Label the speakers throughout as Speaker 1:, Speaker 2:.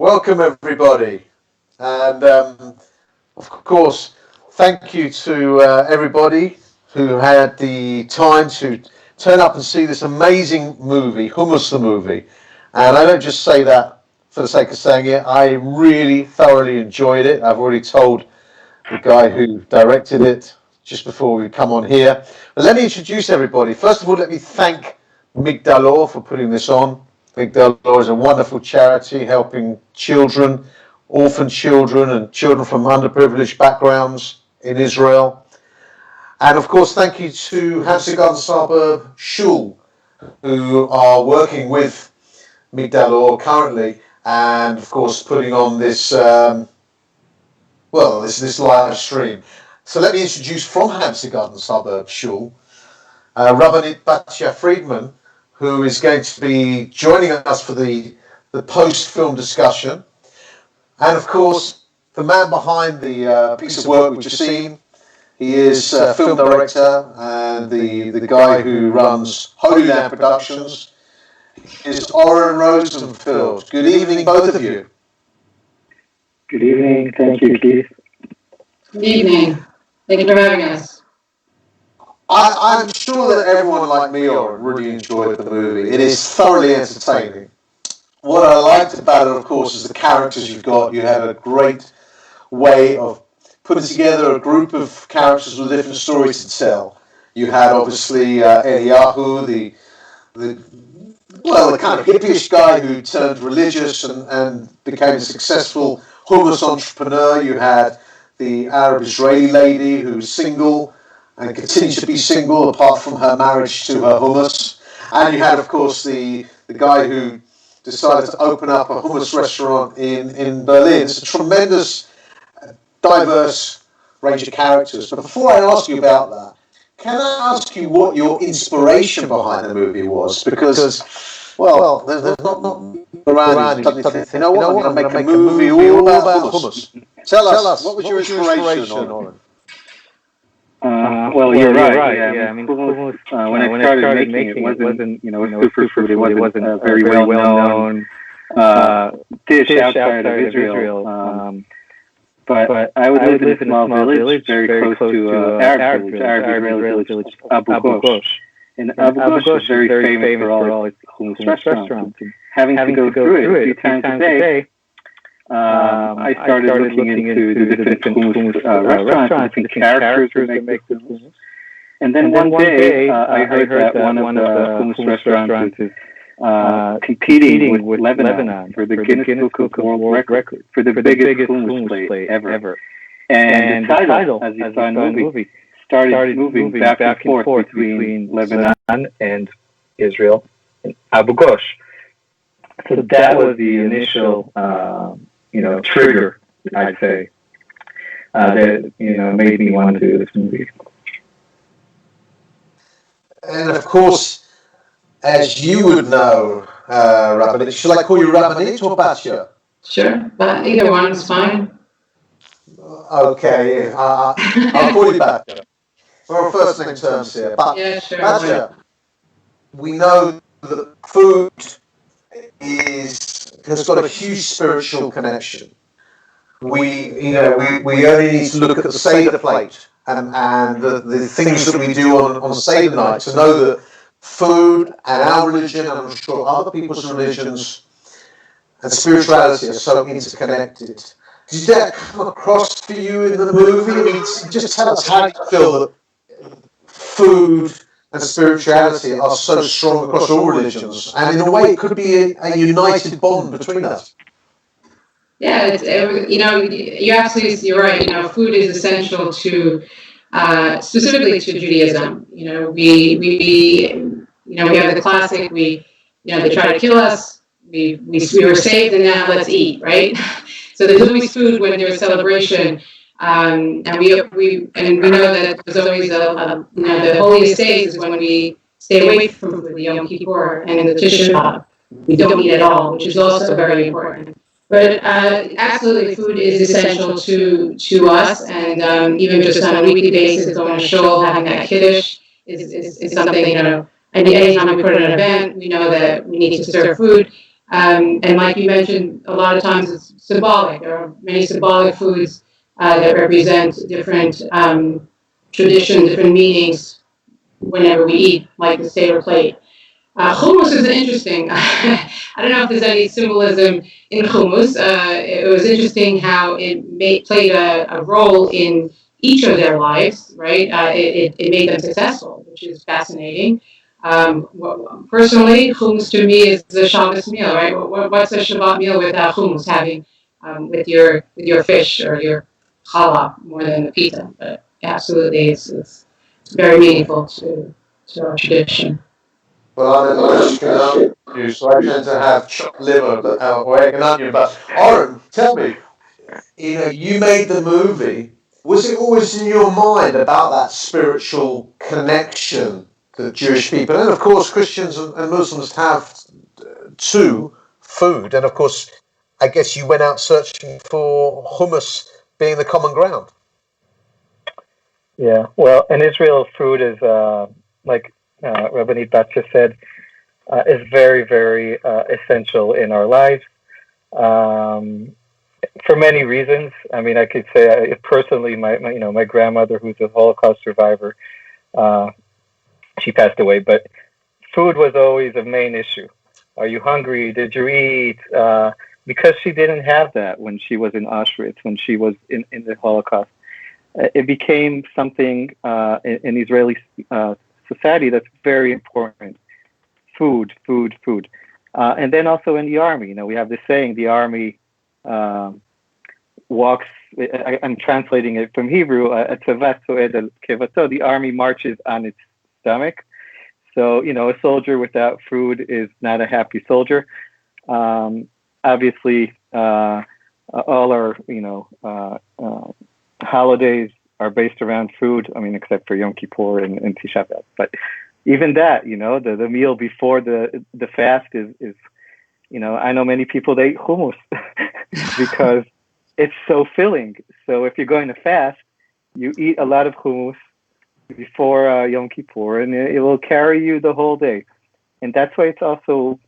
Speaker 1: Welcome everybody, and of course, thank you to everybody who had the time to turn up and see this amazing movie, Hummus the movie. And I don't just say that for the sake of saying it. I really thoroughly enjoyed it. I've already told the guy who directed it just before we come on here. But let me introduce everybody. First of all, let me thank Migdalor for putting this on. Migdalor is a wonderful charity helping children, orphan children, and children from underprivileged backgrounds in Israel. And of course, thank you to Hampstead Garden Suburb Shul, who are working with Migdalor currently, and of course, putting on this this live stream. So let me introduce from Hampstead Garden Suburb Shul, Rabbanit Batya Friedman, who is going to be joining us for the post-film discussion. And of course, the man behind the piece of work we've just seen, he is film director and the guy who runs Holy Land Productions, is Oren Rosenfeld. Good evening, both of you.
Speaker 2: Good evening. Thank you, Keith.
Speaker 3: Good evening. Thank you for having us.
Speaker 1: I'm sure that everyone like me really enjoyed the movie. It is thoroughly entertaining. What I liked about it, of course, is the characters you've got. You had a great way of putting together a group of characters with different stories to tell. You had obviously Eliyahu, the kind of hippie guy who turned religious and became a successful hummus entrepreneur. You had the Arab Israeli lady who's single and continues to be single apart from her marriage to her hummus. And you had, of course, the guy who decided to open up a hummus restaurant in Berlin. It's a tremendous, diverse range of characters. But before I ask you about that, can I ask you what your inspiration behind the movie was? Because, there's not around you suddenly think, you know what, I'm going to make a movie all about hummus. Tell us, what was your inspiration, Oren?
Speaker 2: You're right. Yeah, I mean, hummus, when I started making it, wasn't superfood. It wasn't a very well-known dish outside of Israel. But I would live in a small village very close to Arab Israeli village, Abu Ghosh. And Abu Ghosh was very famous for all its hummus restaurants. Having to go through it a few times a day, I started looking into the different hummus restaurants, different characters that make the hummus. And then one day, I heard that one of the hummus restaurants is competing with Lebanon for the Guinness Book of World Record for the biggest hummus plate ever. And the title, as you saw in the movie, started moving back and forth between Lebanon and Israel and Abu Ghosh. So that was the initial, trigger, I'd say, that made me want to do this movie.
Speaker 1: And of course, as you would know, Rabbanit, should I call you Rabbanit or Batya?
Speaker 3: Sure, but either one is fine.
Speaker 1: Okay, I'll call you Batya. We're on first name terms here. But
Speaker 3: yeah, sure.
Speaker 1: Batya, we know that food has got a huge spiritual connection. We only need to look at the Seder plate and the things that we do on Seder night to know that food and our religion, and I'm sure other people's religions and spirituality are so interconnected. Did that come across for you in the movie? I mean, just tell us how you feel that food and spirituality are so strong across all religions, and in a way it could be a united bond between us.
Speaker 3: Yeah, you're right. Food is essential to, specifically to Judaism. We have the classic. They try to kill us. We were saved, and now let's eat. Right. So there's always food when there's celebration. And we know that there's always the holiest days is when we stay away from food, the Yom Kippur, and in the Tisha B'Av we don't eat at all, which is also very important. But absolutely, food is essential to us, and even just on a weekly basis, going to shul, having that kiddush is something. Anytime we put on an event, we know that we need to serve food. And like you mentioned, a lot of times it's symbolic. There are many symbolic foods that represent different traditions, different meanings whenever we eat, like the Seder plate. Hummus is interesting. I don't know if there's any symbolism in hummus. It was interesting how played a role in each of their lives, right? It made them successful, which is fascinating. Personally, hummus to me is the Shabbos meal, right? What's a Shabbat meal without hummus? Having with your fish or your challah more than the pita, but absolutely, it's very meaningful to our tradition.
Speaker 1: Well, I'm a Ashkenazi Jew, so I tend to have chopped liver or egg and onion. But Oren, tell me, you made the movie. Was it always in your mind about that spiritual connection that Jewish people, and of course Christians and Muslims have to food? And of course, I guess you went out searching for hummus being the common ground.
Speaker 2: Yeah, well, in Israel, food is like Rabbanit Batya said, is very, very essential in our lives for many reasons. I mean, I could say personally, my grandmother, who's a Holocaust survivor, uh, she passed away, but food was always a main issue. Are you hungry? Did you eat? Because she didn't have that when she was in Auschwitz, when she was in the Holocaust. It became something in Israeli society that's very important. Food, food, food. And then also in the army, we have this saying, the army walks, I'm translating it from Hebrew, the army marches on its stomach. So, a soldier without food is not a happy soldier. Obviously, all our, holidays are based around food. I mean, except for Yom Kippur and Tisha B'Av. But even that, the meal before the fast is I know many people, they eat hummus because it's so filling. So if you're going to fast, you eat a lot of hummus before Yom Kippur, and it will carry you the whole day. And that's why it's also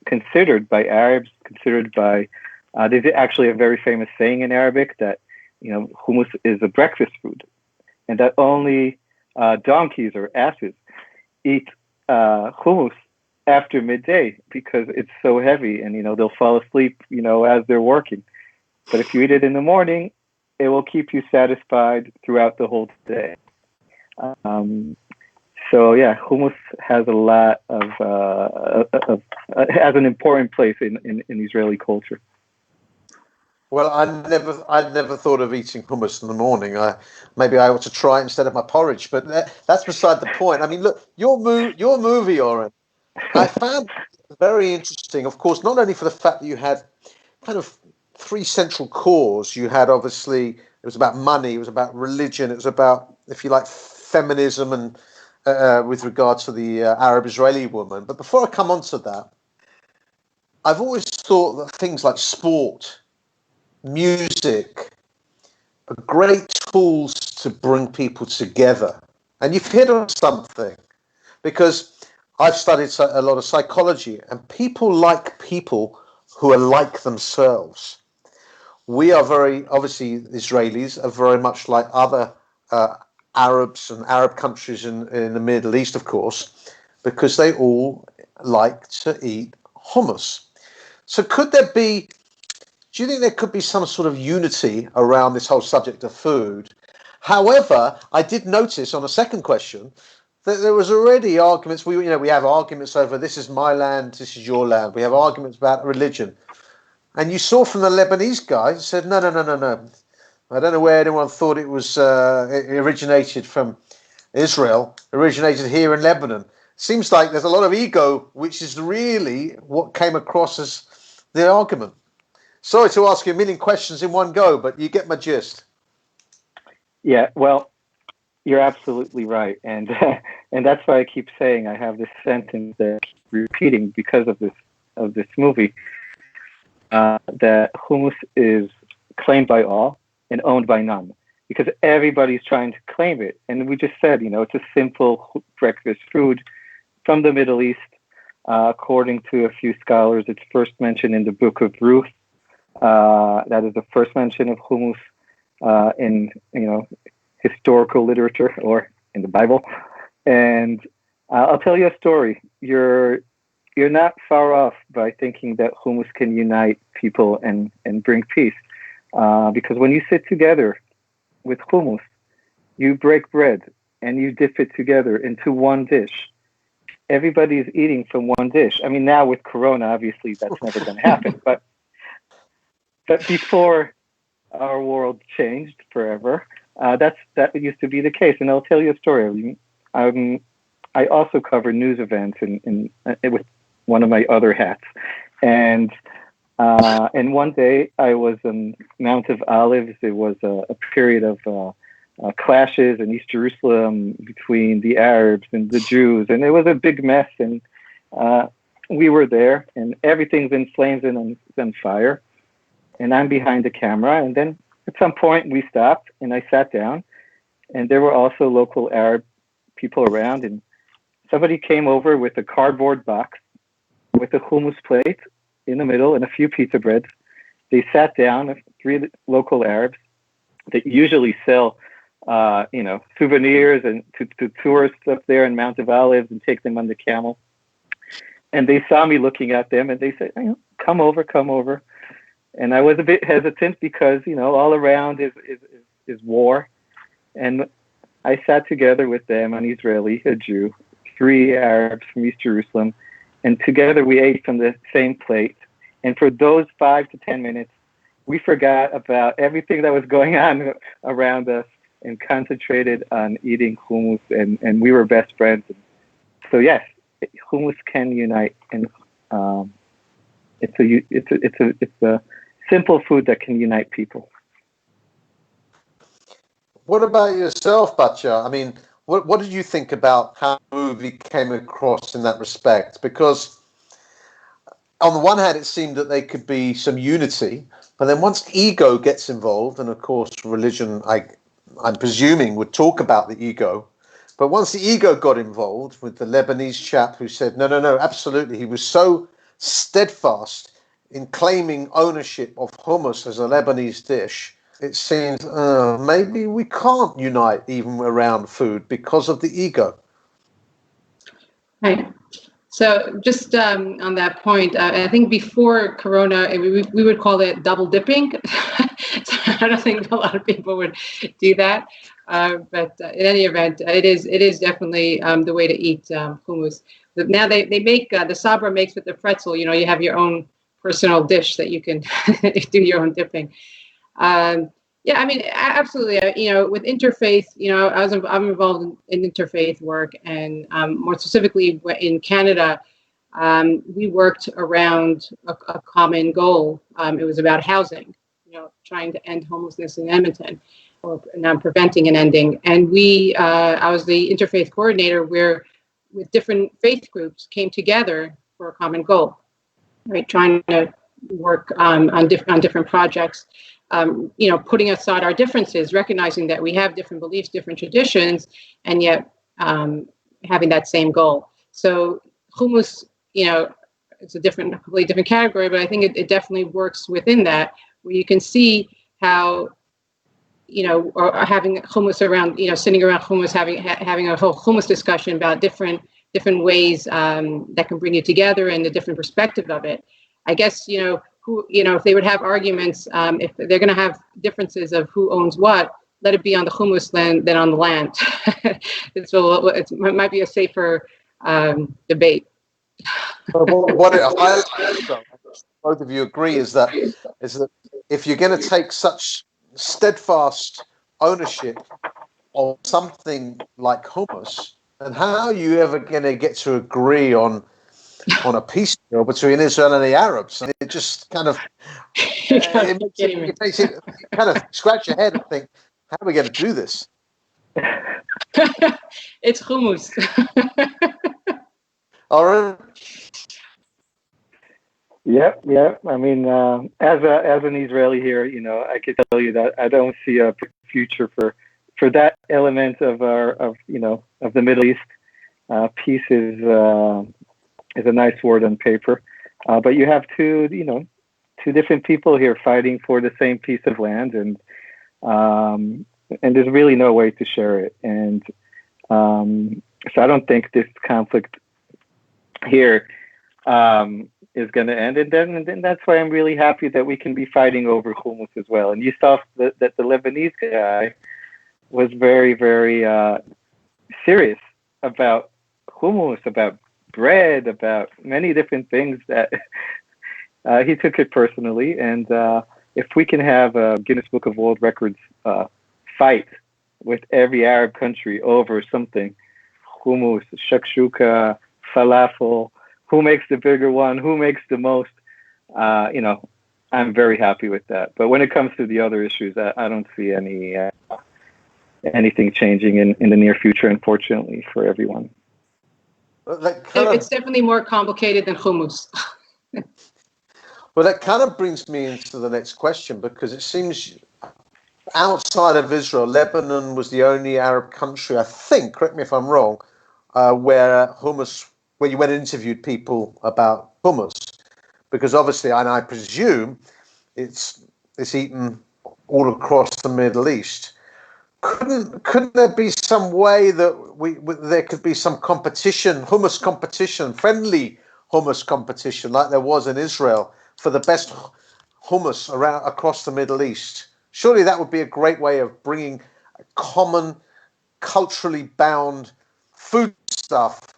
Speaker 2: considered by Arabs, there's actually a very famous saying in Arabic that, hummus is a breakfast food, and that only donkeys or asses eat hummus after midday because it's so heavy, and they'll fall asleep as they're working. But if you eat it in the morning, it will keep you satisfied throughout the whole day. So yeah, hummus has a lot of has an important place in Israeli culture.
Speaker 1: Well, I'd never thought of eating hummus in the morning. Maybe I ought to try it instead of my porridge, but that's beside the point. I mean, look, your movie, Oren, I found very interesting. Of course, not only for the fact that you had kind of three central cores. You had, obviously, it was about money, it was about religion, it was about, if you like, feminism, and with regard to the Arab-Israeli woman. But before I come on to that, I've always thought that things like sport, music, are great tools to bring people together. And you've hit on something, because I've studied a lot of psychology, and people like people who are like themselves. We are very, obviously, Israelis are very much like other Arabs and Arab countries in the Middle East, of course, because they all like to eat hummus. So do you think there could be some sort of unity around this whole subject of food? However, I did notice on a second question that there was already arguments. We have arguments over, this is my land, this is your land. We have arguments about religion. And you saw from the Lebanese guy, said, no. I don't know where anyone thought it was it originated from Israel, originated here in Lebanon. Seems like there's a lot of ego, which is really what came across as the argument. Sorry to ask you a million questions in one go, but you get my gist.
Speaker 2: Yeah, well, you're absolutely right, and and that's why I keep saying I have this sentence that I keep repeating because of this movie. That hummus is claimed by all and owned by none, because everybody's trying to claim it. And we just said, it's a simple breakfast food from the Middle East. According to a few scholars, it's first mentioned in the book of Ruth. That is the first mention of hummus in historical literature or in the Bible. And I'll tell you a story. You're not far off by thinking that hummus can unite people and bring peace. Because when you sit together with hummus, you break bread and you dip it together into one dish. Everybody's eating from one dish. I mean, now with Corona, obviously that's never going to happen. But before our world changed forever, that used to be the case. And I'll tell you a story. I also cover news events with one of my other hats, and one day I was in Mount of Olives. It was a period of clashes in East Jerusalem between the Arabs and the Jews, and it was a big mess. And we were there, and everything's in flames and on fire. And I'm behind the camera. And then at some point we stopped, and I sat down, and there were also local Arab people around, and somebody came over with a cardboard box with a hummus plate in the middle and a few pizza breads. They sat down, 3 local Arabs that usually sell, souvenirs and to tourists up there in Mount of Olives and take them on the camel. And they saw me looking at them, and they said, come over. And I was a bit hesitant because, all around is war. And I sat together with them, an Israeli, a Jew, 3 Arabs from East Jerusalem, and together we ate from the same plate. And for those 5 to 10 minutes, we forgot about everything that was going on around us and concentrated on eating hummus, and we were best friends. So yes, hummus can unite, and it's a simple food that can unite people.
Speaker 1: What about yourself, Batya? I mean, what did you think about how the movie came across in that respect? Because on the one hand, it seemed that there could be some unity, but then once ego gets involved, and of course religion, I'm presuming, would talk about the ego, but once the ego got involved with the Lebanese chap who said, no, absolutely, he was so steadfast in claiming ownership of hummus as a Lebanese dish, it seems maybe we can't unite even around food because of the ego.
Speaker 3: Right. So just on that point, I think before Corona, we would call it double dipping. So I don't think a lot of people would do that. But in any event, it is definitely the way to eat hummus. But now they make the Sabra makes with the pretzel. You have your own personal dish that you can do your own dipping. Yeah, I mean, absolutely. With interfaith, I'm involved in interfaith work, and more specifically in Canada, we worked around a common goal. It was about housing, trying to end homelessness in Edmonton, or now preventing and ending. And I was the interfaith coordinator, where with different faith groups came together for a common goal, right? Trying to work on different projects. Putting aside our differences, recognizing that we have different beliefs, different traditions, and yet having that same goal. So hummus, it's a completely different category, but I think it definitely works within that, where you can see how, or having hummus around, sitting around hummus, having a whole hummus discussion about different ways that can bring you together and the different perspective of it. I guess, if they would have arguments, if they're going to have differences of who owns what, let it be on the hummus land than on the land. It might be a safer debate.
Speaker 1: What it highlights, though, both of you agree, is that if you're going to take such steadfast ownership of something like hummus, then how are you ever going to get to agree on a peace deal between Israel and the Arabs? And it just kind of it makes it kind of scratch your head and think, how are we going to do this?
Speaker 3: It's hummus.
Speaker 1: All right.
Speaker 2: Yep. I mean, as an Israeli here, I could tell you that I don't see a future for that element of the Middle East. Peace is is a nice word on paper. But you have two different people here fighting for the same piece of land, and there's really no way to share it. And so I don't think this conflict here is going to end. And then that's why I'm really happy that we can be fighting over hummus as well. And you saw that the Lebanese guy was very, very serious about hummus, about bread, about many different things that he took it personally. And if we can have a Guinness Book of World Records fight with every Arab country over something, hummus, shakshuka, falafel, who makes the bigger one, who makes the most, I'm very happy with that. But when it comes to the other issues, I don't see anything changing in the near future, unfortunately, for everyone.
Speaker 3: It's definitely more complicated than hummus.
Speaker 1: Well, that kind of brings me into the next question, because it seems outside of Israel, Lebanon was the only Arab country, I think, correct me if I'm wrong, where you went and interviewed people about hummus, because obviously, and I presume it's eaten all across the Middle East. Couldn't there be some way that there could be some competition, hummus competition, friendly hummus competition, like there was in Israel, for the best hummus around across the Middle East? Surely that would be a great way of bringing a common, culturally bound food stuff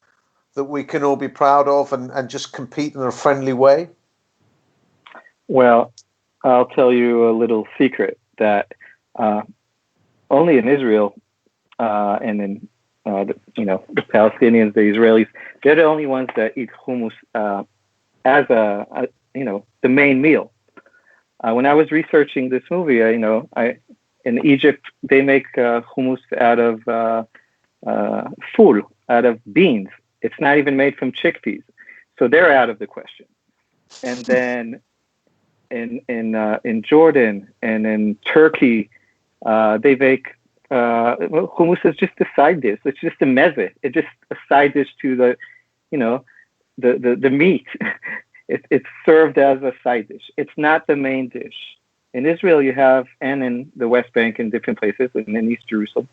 Speaker 1: that we can all be proud of and just compete in a friendly way.
Speaker 2: Well, I'll tell you a little secret that only in Israel and in the Palestinians, the Israelis, they're the only ones that eat hummus as the main meal. When I was researching this movie, in Egypt they make hummus out of ful, out of beans. It's not even made from chickpeas, so they're out of the question. And then in Jordan and in Turkey, they make hummus is just a side dish. It's just a meze. It's just a side dish to the meat. It's served as a side dish. It's not the main dish. In Israel, you have, and in the West Bank and different places, and in East Jerusalem,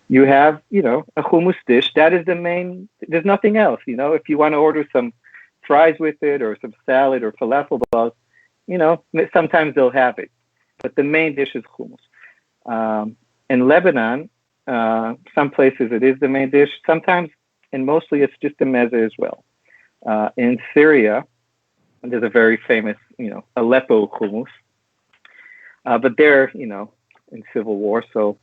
Speaker 2: you have, a hummus dish. That is the main. There's nothing else. If you want to order some fries with it or some salad or falafel balls, sometimes they'll have it. But the main dish is hummus. In Lebanon, some places it is the main dish. Sometimes, and mostly, it's just a meze as well. In Syria, there's a very famous, Aleppo hummus. But they're, in civil war. So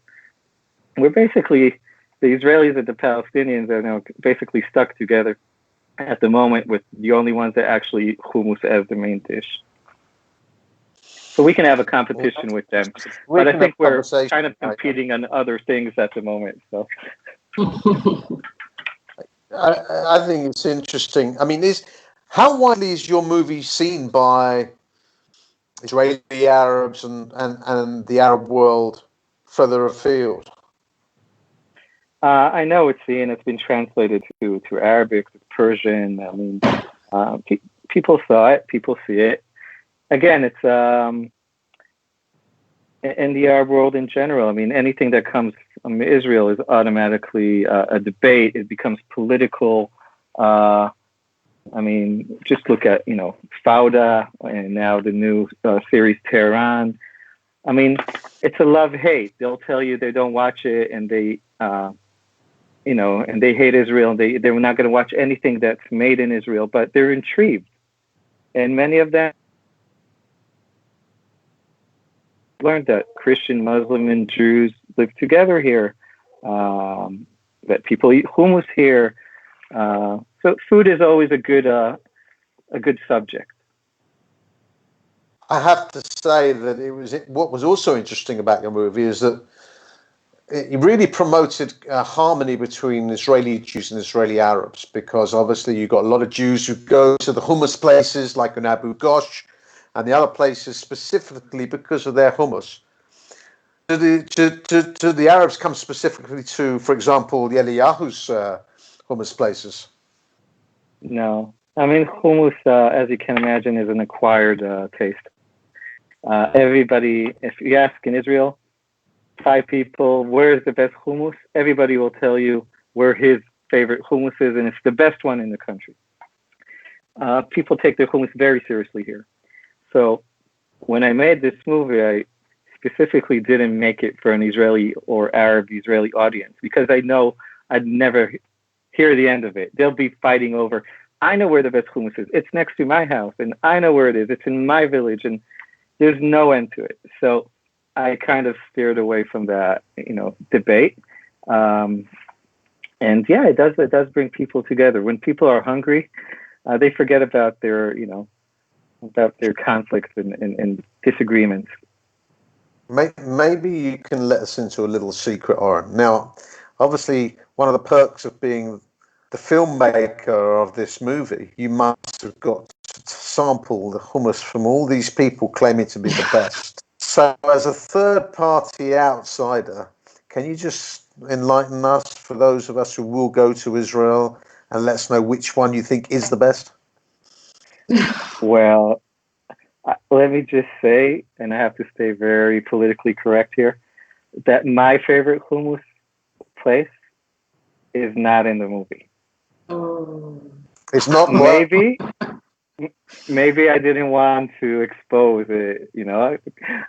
Speaker 2: we're basically, the Israelis and the Palestinians are now basically stuck together at the moment, with the only ones that actually eat hummus as the main dish. So we can have a competition with them. But I think we're kind of competing on other things at the moment. So
Speaker 1: I think it's interesting. I mean, how widely is your movie seen by Israeli Arabs and the Arab world further afield?
Speaker 2: I know it's seen. It's been translated to Arabic, to Persian. I mean, people saw it. People see it. Again, it's in the Arab world in general. I mean, anything that comes from Israel is automatically a debate. It becomes political. I mean, just look at, Fauda and now the new series Tehran. I mean, it's a love-hate. They'll tell you they don't watch it, and they, and they hate Israel, and they're not going to watch anything that's made in Israel, but they're intrigued. And many of them learned that Christian, Muslim, and Jews live together here, that people eat hummus here. So food is always a good subject.
Speaker 1: I have to say that what was also interesting about your movie is that it really promoted harmony between Israeli Jews and Israeli Arabs, because obviously you've got a lot of Jews who go to the hummus places like in Abu Ghosh and the other places specifically because of their hummus. Do the Arabs come specifically to, for example, the Eliyahu's hummus places?
Speaker 2: No, I mean, hummus, as you can imagine, is an acquired taste. Everybody, if you ask in Israel, 5 people, where's the best hummus? Everybody will tell you where his favorite hummus is, and it's the best one in the country. People take their hummus very seriously here. So when I made this movie, I specifically didn't make it for an Israeli or Arab Israeli audience because I know I'd never hear the end of it. They'll be fighting over, I know where the best hummus is. It's next to my house, and I know where it is. It's in my village, and there's no end to it. So I kind of steered away from that, debate. Um, and yeah, it does bring people together. When people are hungry, they forget about their conflicts and disagreements.
Speaker 1: Maybe you can let us into a little secret, Oren. Now, obviously, one of the perks of being the filmmaker of this movie, you must have got to sample the hummus from all these people claiming to be the best. So, as a third-party outsider, can you just enlighten us, for those of us who will go to Israel, and let us know which one you think is the best?
Speaker 2: Well, let me just say, and I have to stay very politically correct here, that my favorite hummus place is not in the movie.
Speaker 3: Oh.
Speaker 1: It's not
Speaker 2: Maybe I didn't want to expose it.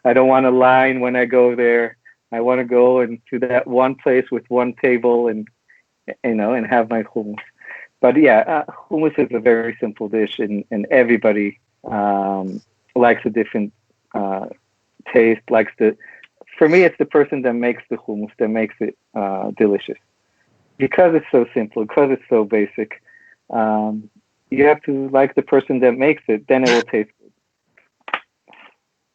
Speaker 2: I don't want a line when I go there. I want to go into that one place with one table and have my hummus. But yeah, hummus is a very simple dish, and everybody likes a different taste. For me, it's the person that makes the hummus that makes it delicious. Because it's so simple, because it's so basic. You have to like the person that makes it, then it will taste good.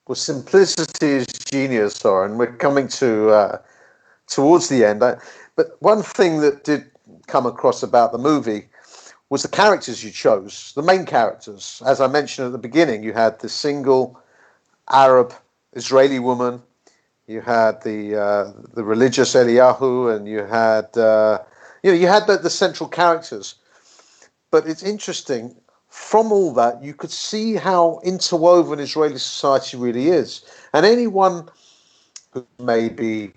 Speaker 1: Well, simplicity is genius, Soren. We're coming to towards the end. But one thing that did come across about the movie was the characters you chose, the main characters. As I mentioned at the beginning, you had the single Arab Israeli woman, you had the religious Eliyahu, and you had the central characters. But it's interesting. From all that, you could see how interwoven Israeli society really is, and anyone who may be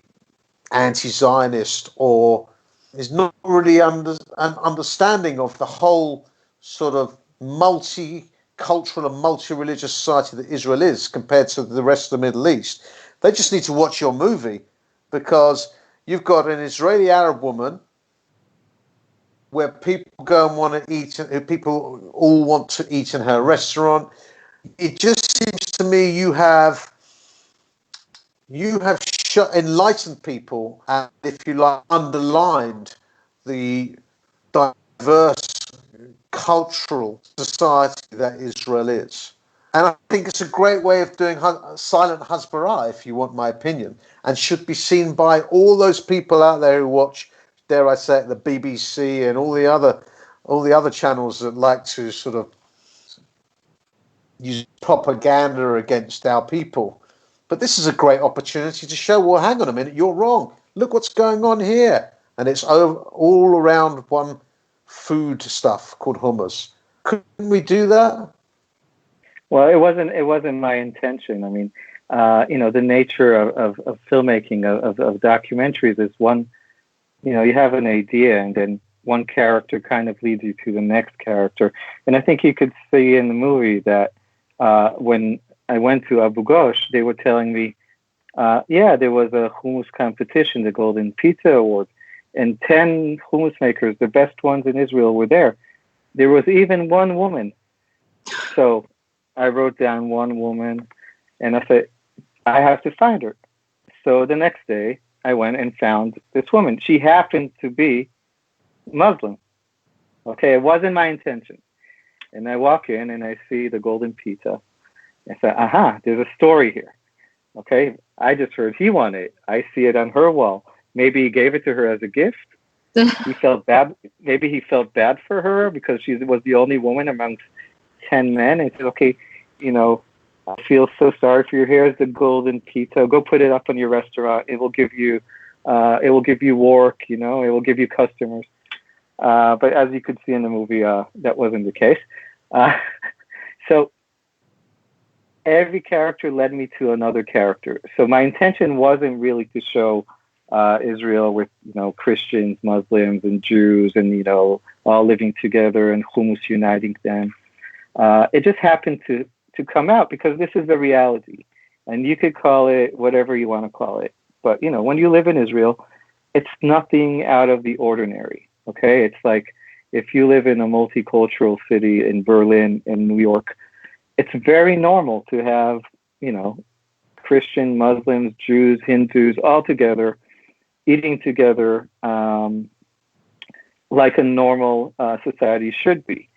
Speaker 1: anti-Zionist or is not really an understanding of the whole sort of multicultural and multi-religious society that Israel is compared to the rest of the Middle East. They just need to watch your movie because you've got an Israeli Arab woman where people go and want to eat, people all want to eat in her restaurant. It just seems to me you have enlightened people and, if you like, underlined the diverse cultural society that Israel is. And I think it's a great way of doing silent Hasbara, if you want my opinion, and should be seen by all those people out there who watch, dare I say it, the BBC and all the other channels that like to sort of use propaganda against our people. But this is a great opportunity to show, well, hang on a minute, you're wrong. Look what's going on here. And it's all around one food stuff called hummus. Couldn't we do that?
Speaker 2: Well, it wasn't my intention. I mean, the nature of filmmaking of documentaries is one. You have an idea, and then one character kind of leads you to the next character. And I think you could see in the movie that when I went to Abu Ghosh, they were telling me, yeah, there was a hummus competition, the Golden Pizza Award, and 10 hummus makers, the best ones in Israel, were there. There was even one woman. So I wrote down one woman, and I said, I have to find her. So the next day, I went and found this woman. She happened to be Muslim. Okay, it wasn't my intention. And I walk in and I see the golden pizza. I said, aha, there's a story here. Okay, I just heard he won it. I see it on her wall. Maybe he gave it to her as a gift. He felt bad. Maybe he felt bad for her because she was the only woman amongst 10 men. And he said, okay, I feel so sorry for you. Here's the golden pizza. Go put it up on your restaurant. It will give you work. It will give you customers. But as you could see in the movie, that wasn't the case. So every character led me to another character. So my intention wasn't really to show Israel with Christians, Muslims, and Jews, and all living together and hummus uniting them. It just happened to come out because this is the reality, and you could call it whatever you want to call it. But when you live in Israel, it's nothing out of the ordinary. Okay, it's like if you live in a multicultural city in Berlin, in New York, it's very normal to have Christian, Muslims, Jews, Hindus all together, eating together like a normal society should be.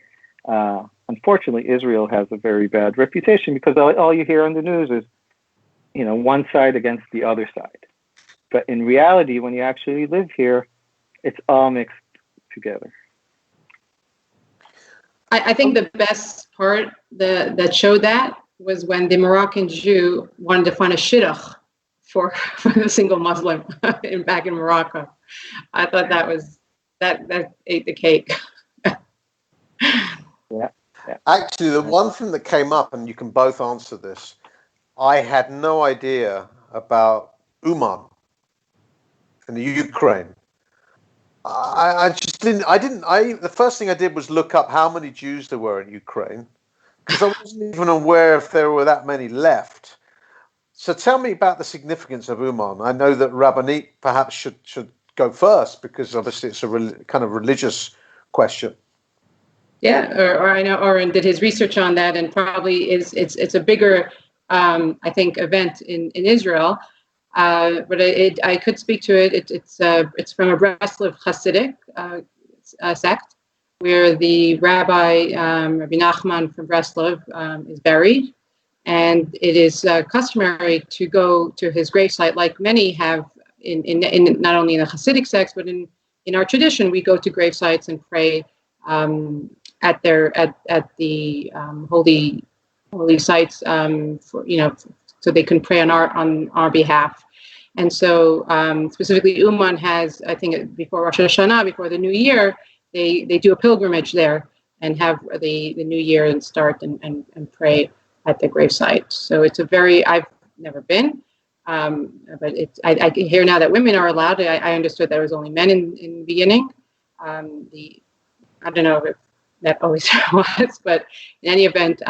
Speaker 2: Unfortunately, Israel has a very bad reputation because all you hear on the news is, one side against the other side. But in reality, when you actually live here, it's all mixed together.
Speaker 3: I think the best part that showed that was when the Moroccan Jew wanted to find a shidduch for the single Muslim back in Morocco. I thought that ate the cake.
Speaker 2: Yeah.
Speaker 1: Actually, the one thing that came up, and you can both answer this, I had no idea about Uman in the Ukraine. I just didn't. The first thing I did was look up how many Jews there were in Ukraine, because I wasn't even aware if there were that many left. So tell me about the significance of Uman. I know that Rabbanit perhaps should go first because obviously it's a kind of religious question.
Speaker 3: Yeah, or I know Oren did his research on that, and probably it's a bigger, I think, event in Israel. But I could speak to it. It's from a Breslov Hasidic sect, where the Rabbi Rabbi Nachman from Breslov is buried, and it is customary to go to his gravesite, like many have in not only in the Hasidic sects, but in our tradition, we go to gravesites and pray at the holy sites for so they can pray on our behalf. And so specifically Uman has, I think before Rosh Hashanah, before the new year, they do a pilgrimage there and have the new year and start and pray at the gravesite. So it's I've never been, but I hear now that women are allowed. I understood there was only men in the beginning. I don't know if that always was, but in any event,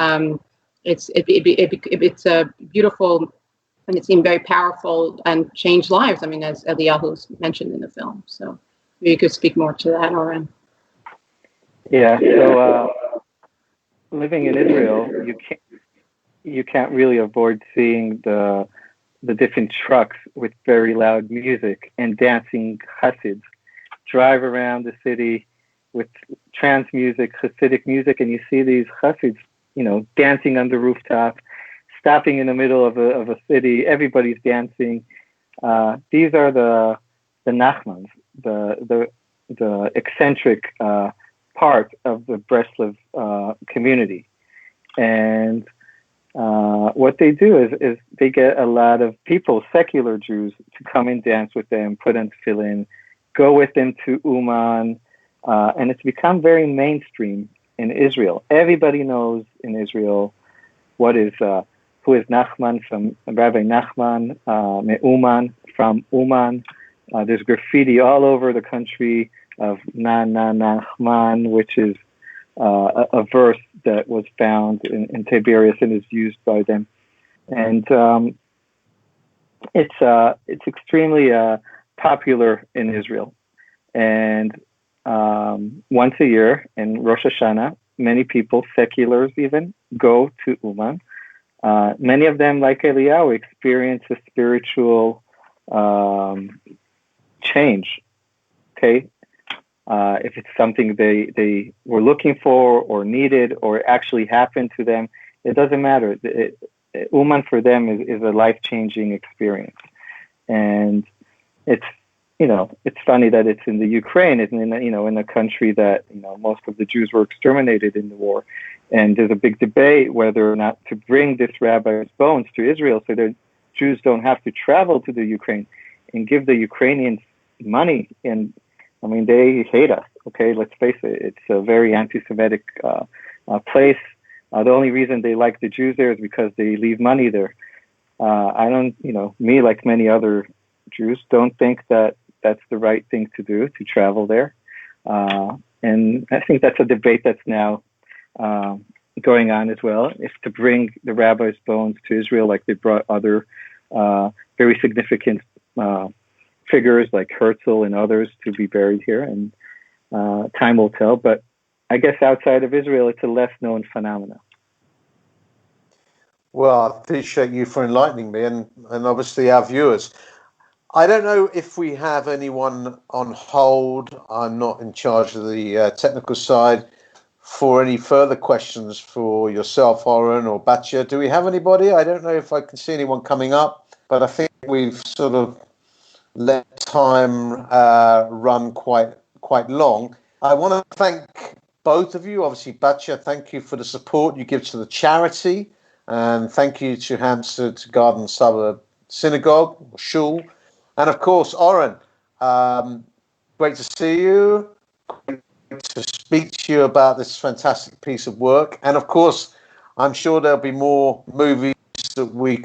Speaker 3: it's a beautiful, and it seemed very powerful and changed lives. I mean, as Eliyahu's mentioned in the film. So you could speak more to that, Oren.
Speaker 2: Yeah. So living in Israel, you can't really avoid seeing the different trucks with very loud music and dancing Hasids drive around the city with trance music, Hasidic music, and you see these Hasids, dancing on the rooftop, stopping in the middle of a city. Everybody's dancing. These are the Nachmans, the eccentric part of the Breslov community, and what they do is they get a lot of people, secular Jews, to come and dance with them, put on tefillin, go with them to Uman, and it's become very mainstream in Israel. Everybody knows in Israel who is Nachman from Rabbi Nachman, Uman from Uman. There's graffiti all over the country of Na Na Nachman, which is a verse that was found in Tiberias and is used by them, and it's extremely popular in Israel. And once a year in Rosh Hashanah, many people, seculars even, go to Uman. Many of them, like Eliyahu, experience a spiritual change. Okay. If it's something they were looking for or needed or actually happened to them, it doesn't matter. Uman for them is a life-changing experience. And it's funny that it's in the Ukraine, it's in a country that, most of the Jews were exterminated in the war. And there's a big debate whether or not to bring this rabbi's bones to Israel so that Jews don't have to travel to the Ukraine and give the Ukrainians money. And I mean, they hate us. Okay, let's face it, it's a very anti-Semitic place. The only reason they like the Jews there is because they leave money there. I don't, me, like many other Jews, don't think that that's the right thing to do, to travel there. And I think that's a debate that's now going on as well, is to bring the rabbi's bones to Israel, like they brought other very significant figures like Herzl and others to be buried here. And time will tell. But I guess outside of Israel, it's a less known phenomenon.
Speaker 1: Well, I appreciate you for enlightening me, and obviously our viewers. I don't know if we have anyone on hold. I'm not in charge of the technical side. For any further questions for yourself, Oren or Batya, do we have anybody? I don't know if I can see anyone coming up, but I think we've sort of let time run quite long. I want to thank both of you. Obviously, Batya, thank you for the support you give to the charity, and thank you to Hampstead Garden Suburb Synagogue or Shul, and of course, Oren. Great to see you. Great to speak to you about this fantastic piece of work, and of course, I'm sure there'll be more movies that we